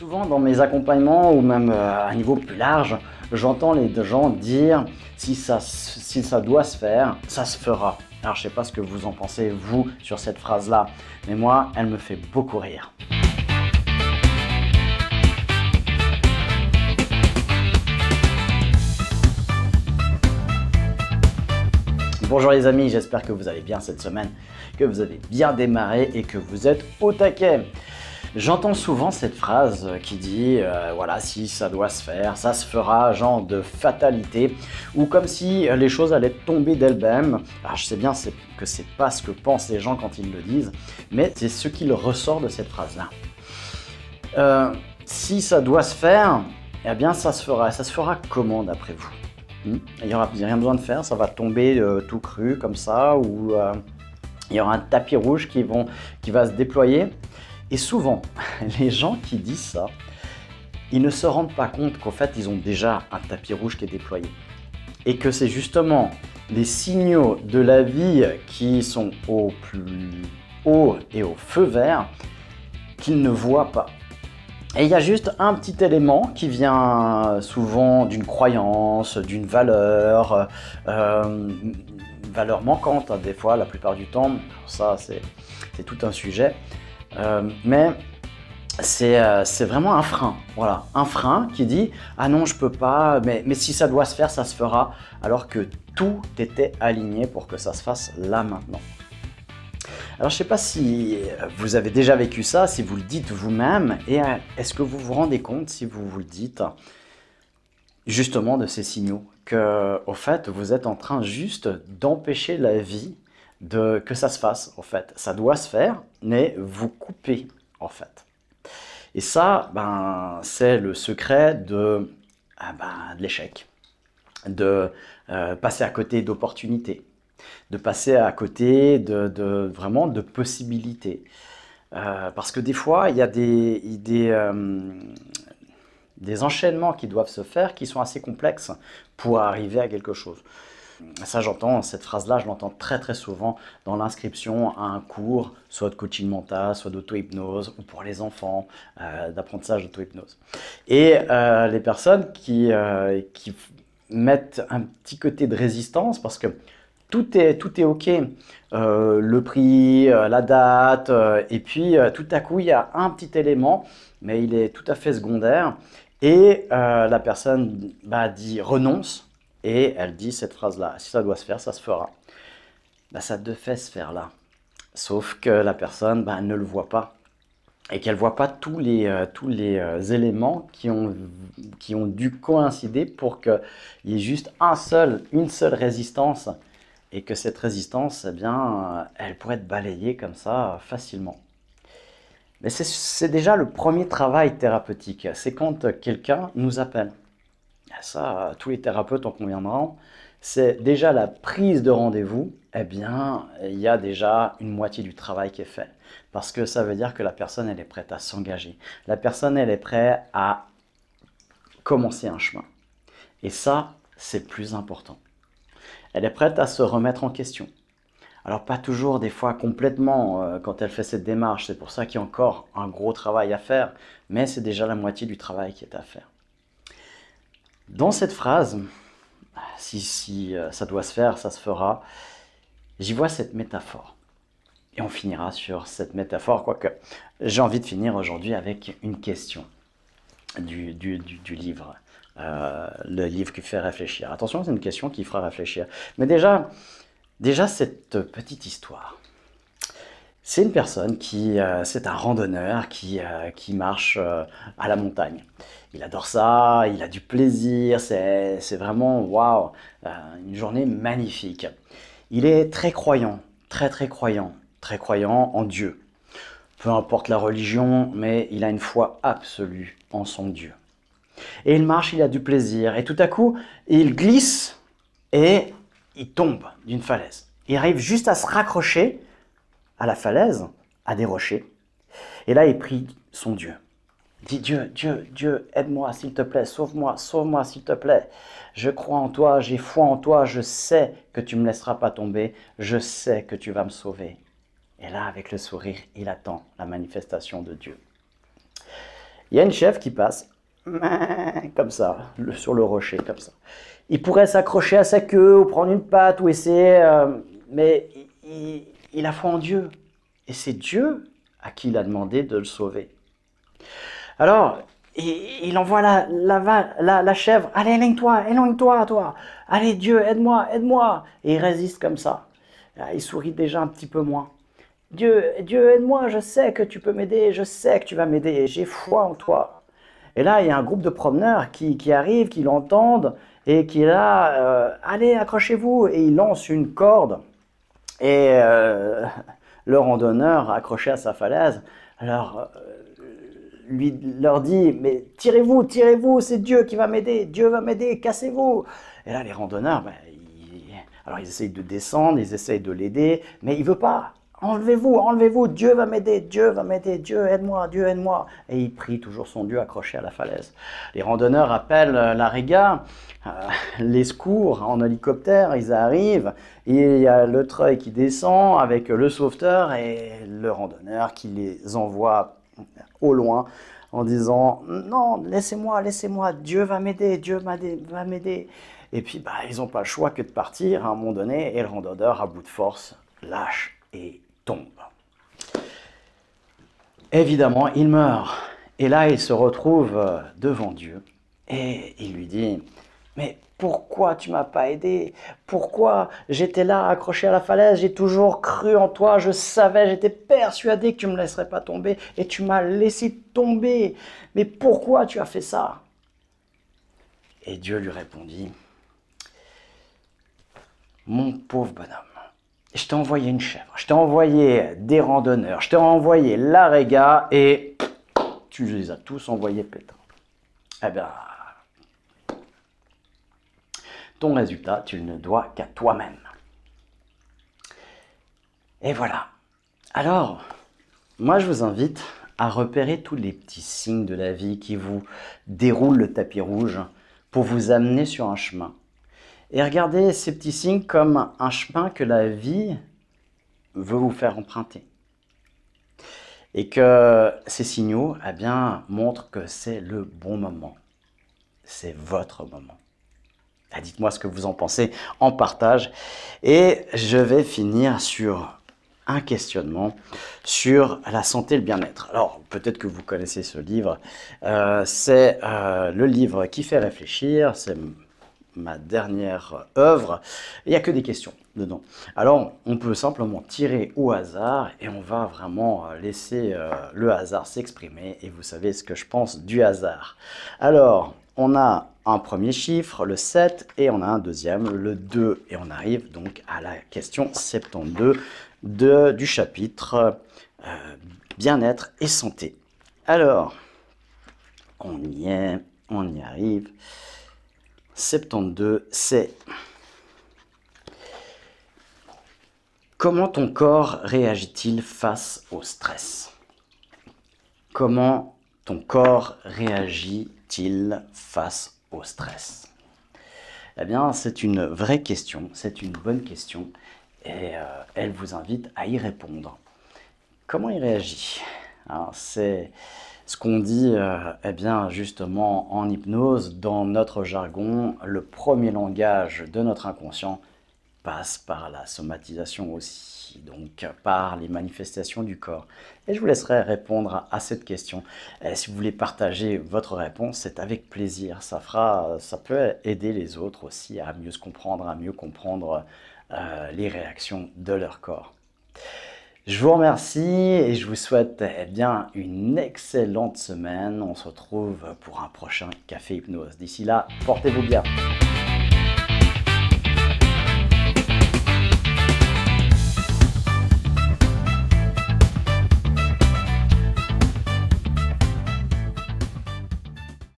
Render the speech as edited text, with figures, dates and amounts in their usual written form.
Souvent dans mes accompagnements ou même à un niveau plus large, j'entends les gens dire si ça doit se faire, ça se fera. Alors je ne sais pas ce que vous en pensez vous sur cette phrase-là, mais moi elle me fait beaucoup rire. Bonjour les amis, j'espère que vous allez bien cette semaine, que vous avez bien démarré et que vous êtes au taquet. J'entends souvent cette phrase qui dit voilà, si ça doit se faire, ça se fera, genre de fatalité, ou comme si les choses allaient tomber d'elles-mêmes. Alors je sais bien que c'est pas ce que pensent les gens quand ils le disent, mais c'est ce qu'il ressort de cette phrase-là. Si ça doit se faire, eh bien ça se fera. Ça se fera comment d'après vous? Il n'y aura rien besoin de faire, ça va tomber tout cru comme ça, ou il y aura un tapis rouge qui va se déployer. Et souvent, les gens qui disent ça, ils ne se rendent pas compte qu'en fait, ils ont déjà un tapis rouge qui est déployé. Et que c'est justement les signaux de la vie qui sont au plus haut et au feu vert qu'ils ne voient pas. Et il y a juste un petit élément qui vient souvent d'une croyance, d'une valeur, valeur manquante, hein, des fois, la plupart du temps. Ça, c'est tout un sujet. Mais c'est vraiment un frein, voilà, un frein qui dit « Ah non, je peux pas, mais si ça doit se faire, ça se fera », alors que tout était aligné pour que ça se fasse là, maintenant. Alors, je ne sais pas si vous avez déjà vécu ça, si vous le dites vous-même, et est-ce que vous vous rendez compte, si vous vous le dites, justement de ces signaux, que au fait, vous êtes en train juste d'empêcher la vie que ça se fasse, en fait. Ça doit se faire, mais vous coupez, en fait. Et ça, c'est le secret de l'échec, de passer à côté d'opportunités, de passer à côté vraiment de possibilités. Parce que des fois, il y a des enchaînements qui doivent se faire qui sont assez complexes pour arriver à quelque chose. Ça, cette phrase-là, je l'entends très très souvent dans l'inscription à un cours, soit de coaching mental, soit d'auto-hypnose, ou pour les enfants, d'apprentissage d'auto-hypnose. Et les personnes qui mettent un petit côté de résistance, parce que tout est OK, le prix, la date, et puis tout à coup, il y a un petit élément, mais il est tout à fait secondaire, et la personne dit renonce, et elle dit cette phrase-là, si ça doit se faire, ça se fera. Ça devait se faire là. Sauf que la personne ne le voit pas. Et qu'elle ne voit pas tous les éléments qui ont dû coïncider pour qu'il y ait juste une seule résistance. Et que cette résistance, elle pourrait être balayée comme ça facilement. Mais c'est déjà le premier travail thérapeutique. C'est quand quelqu'un nous appelle. Ça, tous les thérapeutes en conviendront, c'est déjà la prise de rendez-vous, il y a déjà une moitié du travail qui est fait. Parce que ça veut dire que la personne, elle est prête à s'engager. La personne, elle est prête à commencer un chemin. Et ça, c'est plus important. Elle est prête à se remettre en question. Alors pas toujours, des fois complètement, quand elle fait cette démarche. C'est pour ça qu'il y a encore un gros travail à faire. Mais c'est déjà la moitié du travail qui est à faire. Dans cette phrase, si ça doit se faire, ça se fera, j'y vois cette métaphore. Et on finira sur cette métaphore, quoique j'ai envie de finir aujourd'hui avec une question du livre, le livre qui fait réfléchir. Attention, c'est une question qui fera réfléchir. Mais déjà cette petite histoire. C'est une personne c'est un randonneur qui marche à la montagne. Il adore ça, il a du plaisir, c'est vraiment waouh, une journée magnifique. Il est très croyant, très croyant en Dieu. Peu importe la religion, mais il a une foi absolue en son Dieu. Et il marche, il a du plaisir, et tout à coup, il glisse et il tombe d'une falaise. Il arrive juste à se raccrocher à la falaise, à des rochers. Et là, il prie son Dieu. Il dit Dieu, aide-moi s'il te plaît, sauve-moi s'il te plaît. Je crois en toi, j'ai foi en toi, je sais que tu ne me laisseras pas tomber, je sais que tu vas me sauver. Et là, avec le sourire, il attend la manifestation de Dieu. Il y a une chèvre qui passe, comme ça, sur le rocher, comme ça. Il pourrait s'accrocher à sa queue ou prendre une patte ou essayer, mais il a foi en Dieu. Et c'est Dieu à qui il a demandé de le sauver. Alors, il envoie la chèvre. Allez, éloigne-toi, toi. Allez, Dieu, aide-moi, aide-moi. Et il résiste comme ça. Il sourit déjà un petit peu moins. Dieu, aide-moi, je sais que tu peux m'aider, je sais que tu vas m'aider, j'ai foi en toi. Et là, il y a un groupe de promeneurs qui arrivent, qui l'entendent et qui est là, allez, accrochez-vous. Et il lance une corde et le randonneur accroché à sa falaise, alors leur dit, mais tirez-vous, tirez-vous, c'est Dieu qui va m'aider, Dieu va m'aider, cassez-vous. Et là, les randonneurs, alors ils essayent de descendre, ils essayent de l'aider, mais il ne veut pas. Enlevez-vous, enlevez-vous, Dieu va m'aider, Dieu va m'aider, Dieu aide-moi, Dieu aide-moi. Et il prie toujours son Dieu accroché à la falaise. Les randonneurs appellent la réga, les secours en hélicoptère, ils arrivent, et il y a le treuil qui descend avec le sauveteur et le randonneur qui les envoie au loin en disant « Non, laissez-moi, laissez-moi, Dieu va m'aider, Dieu va m'aider ». Et puis ils n'ont pas le choix que de partir à un moment donné, et le randonneur, à bout de force, lâche et tombe. Évidemment, il meurt. Et là, il se retrouve devant Dieu. Et il lui dit, mais pourquoi tu m'as pas aidé? Pourquoi j'étais là, accroché à la falaise? J'ai toujours cru en toi, je savais, j'étais persuadé que tu ne me laisserais pas tomber. Et tu m'as laissé tomber. Mais pourquoi tu as fait ça? Et Dieu lui répondit, mon pauvre bonhomme, je t'ai envoyé une chèvre, je t'ai envoyé des randonneurs, je t'ai envoyé la réga et tu les as tous envoyés pétants. Eh bien, ton résultat, tu ne le dois qu'à toi-même. Et voilà. Alors, moi je vous invite à repérer tous les petits signes de la vie qui vous déroulent le tapis rouge pour vous amener sur un chemin. Et regardez ces petits signes comme un chemin que la vie veut vous faire emprunter. Et que ces signaux, eh bien, montrent que c'est le bon moment. C'est votre moment. Dites-moi ce que vous en pensez en partage. Et je vais finir sur un questionnement sur la santé et le bien-être. Alors, peut-être que vous connaissez ce livre. C'est le livre qui fait réfléchir. C'est ma dernière œuvre, il n'y a que des questions dedans. Alors, on peut simplement tirer au hasard et on va vraiment laisser le hasard s'exprimer et vous savez ce que je pense du hasard. Alors, on a un premier chiffre, le 7, et on a un deuxième, le 2, et on arrive donc à la question 72 du chapitre bien-être et santé. Alors, on y est, on y arrive. 72, c'est comment ton corps réagit-il face au stress? Comment ton corps réagit-il face au stress? Eh bien, c'est une vraie question, c'est une bonne question et elle vous invite à y répondre. Comment il réagit? C'est ce qu'on dit, eh bien, justement, en hypnose, dans notre jargon, le premier langage de notre inconscient passe par la somatisation aussi, donc par les manifestations du corps. Et je vous laisserai répondre à cette question. Et si vous voulez partager votre réponse, c'est avec plaisir. Ça peut aider les autres aussi à mieux se comprendre, à mieux comprendre les réactions de leur corps. Je vous remercie et je vous souhaite bien une excellente semaine. On se retrouve pour un prochain Café Hypnose. D'ici là, portez-vous bien.